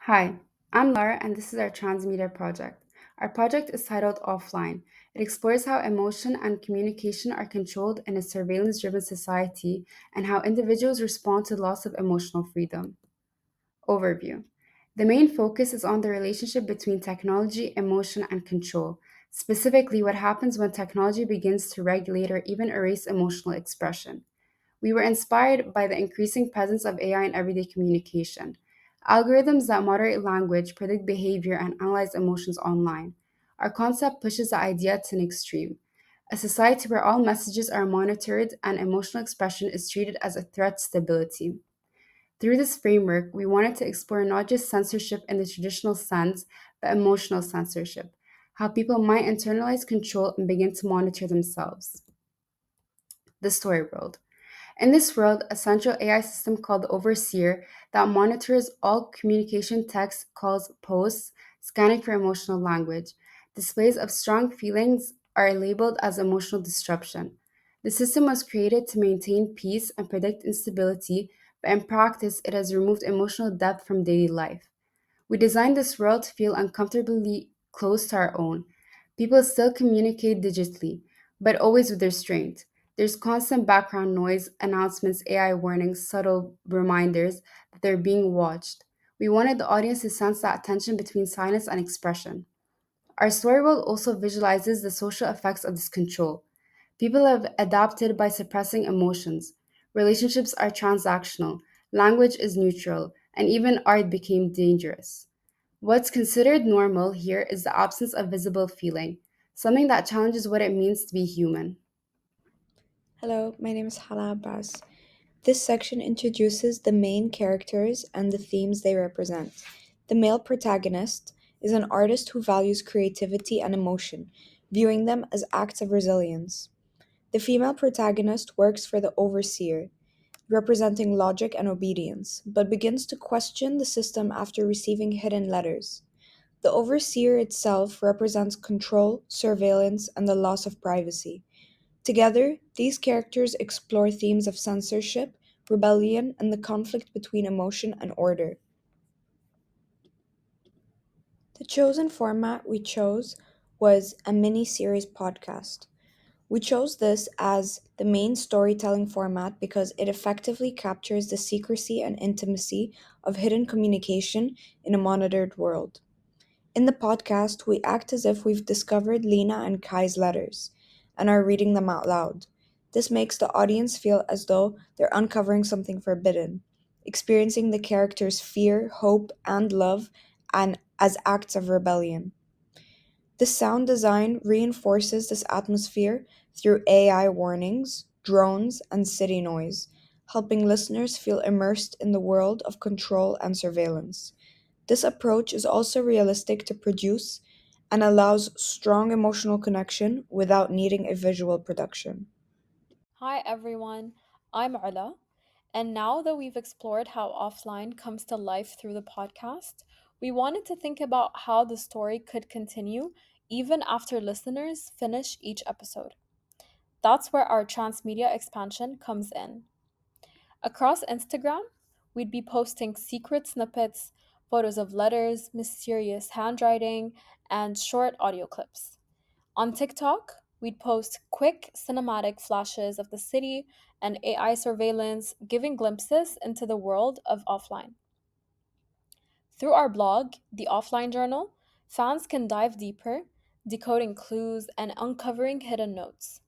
Hi, I'm Lara, and this is our transmedia project. Our project is titled Offline. It explores how emotion and communication are controlled in a surveillance driven society and how individuals respond to loss of emotional freedom. Overview. The main focus is on the relationship between technology, emotion, and control, specifically, what happens when technology begins to regulate or even erase emotional expression. We were inspired by the increasing presence of AI in everyday communication. Algorithms that moderate language, predict behavior, and analyze emotions online. Our concept pushes the idea to an extreme. A society where all messages are monitored and emotional expression is treated as a threat to stability. Through this framework, we wanted to explore not just censorship in the traditional sense, but emotional censorship, how people might internalize control and begin to monitor themselves. The story world. In this world, a central AI system called the Overseer that monitors all communication texts, calls, posts, scanning for emotional language. Displays of strong feelings are labeled as emotional disruption. The system was created to maintain peace and predict instability, but in practice, it has removed emotional depth from daily life. We designed this world to feel uncomfortably close to our own. People still communicate digitally, but always with restraint. There's constant background noise, announcements, AI warnings, subtle reminders that they're being watched. We wanted the audience to sense that tension between silence and expression. Our story world also visualizes the social effects of this control. People have adapted by suppressing emotions. Relationships are transactional, language is neutral, and even art became dangerous. What's considered normal here is the absence of visible feeling, something that challenges what it means to be human. Hello, my name is Hala Abbas. This section introduces the main characters and the themes they represent. The male protagonist is an artist who values creativity and emotion, viewing them as acts of resilience. The female protagonist works for the overseer, representing logic and obedience, but begins to question the system after receiving hidden letters. The overseer itself represents control, surveillance, and the loss of privacy. Together, these characters explore themes of censorship, rebellion, and the conflict between emotion and order. The chosen format we chose was a mini series podcast. We chose this as the main storytelling format because it effectively captures the secrecy and intimacy of hidden communication in a monitored world. In the podcast, we act as if we've discovered Lena and Kai's letters and are reading them out loud. This makes the audience feel as though they're uncovering something forbidden, experiencing the characters' fear, hope, and love and as acts of rebellion. The sound design reinforces this atmosphere through AI warnings, drones, and city noise, helping listeners feel immersed in the world of control and surveillance. This approach is also realistic to produce and allows strong emotional connection without needing a visual production. Hi everyone, I'm Ula, and now that we've explored how offline comes to life through the podcast, we wanted to think about how the story could continue even after listeners finish each episode. That's where our transmedia expansion comes in. Across Instagram, we'd be posting secret snippets, photos of letters, mysterious handwriting, and short audio clips. On TikTok, we'd post quick cinematic flashes of the city and AI surveillance, giving glimpses into the world of offline. Through our blog, The Offline Journal, fans can dive deeper, decoding clues and uncovering hidden notes.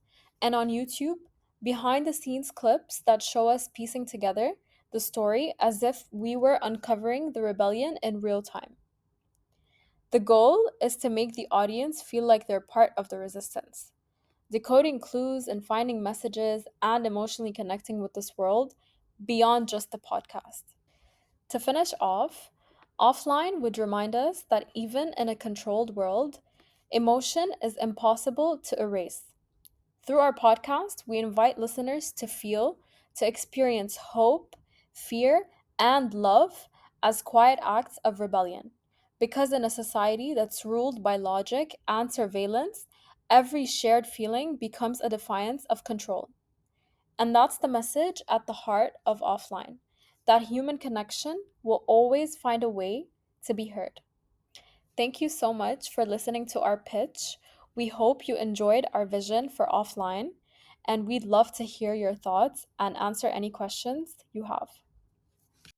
And on YouTube, behind the scenes clips that show us piecing together the story as if we were uncovering the rebellion in real time. The goal is to make the audience feel like they're part of the resistance, decoding clues and finding messages and emotionally connecting with this world beyond just the podcast. To finish off, offline would remind us that even in a controlled world, emotion is impossible to erase. Through our podcast, we invite listeners to feel, to experience hope, fear, and love as quiet acts of rebellion. Because in a society that's ruled by logic and surveillance, every shared feeling becomes a defiance of control. And that's the message at the heart of offline, that human connection will always find a way to be heard. Thank you so much for listening to our pitch. We hope you enjoyed our vision for offline, and we'd love to hear your thoughts and answer any questions you have.